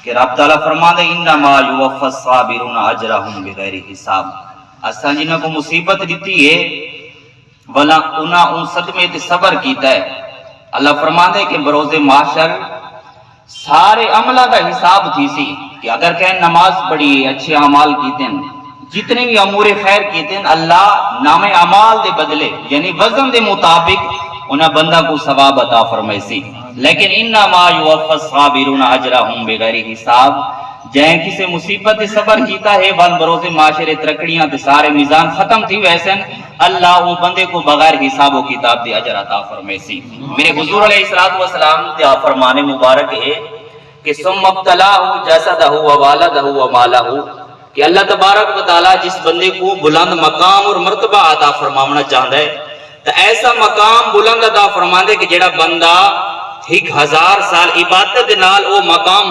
कि रब ताला फरमांदे इन्नमा युवफ़्फ़स साबिरून अजरहुम बिगैरि हिसाब। असां जिन्हां को मुसीबत दी है भला उन्हां उन सदमे ते सबर कीता है। अल्लाह फरमांदे कि बरोज़े माशर सारे अमला का हिसाब थी सी कि अगर कह नमाज पढ़ी अच्छे अमाल कीते जितने भी अमूरे खैर कीते अल्लाह नामे अमाल दे बदले यानी वजन दे मुताबिक उन्हें बंदा को सवाब अता फरमाइसी। लेकिन इन्नमा युवफ़्फ़स साबिरून अजरहुम बिगैरि हिसाब जै किसी मुसीबत से सबर कीता है वन बरोज़े माशरे तरकड़ियां ते सारे मिजान खत्म थी वैसे अल्लाह वो बंदे को बगैर हिसाब व किताब दे अजर अता फरमाइसी। मेरे हुजूर अलैहिस्सलातु वस्सलाम दे फरमाने मुबारक है कि सुम्मा इब्तलाहु जसदहु व वालदहु व मालहु कि अल्लाह तबारक व तआला जिस बंदे को बुलंद मकाम और मर्तबा अता फरमावना चाहता है तो ऐसा मकाम बुलंद अता फरमांदे कि जेड़ा बंदा 1000 साल इबादत दे नाल वो मकाम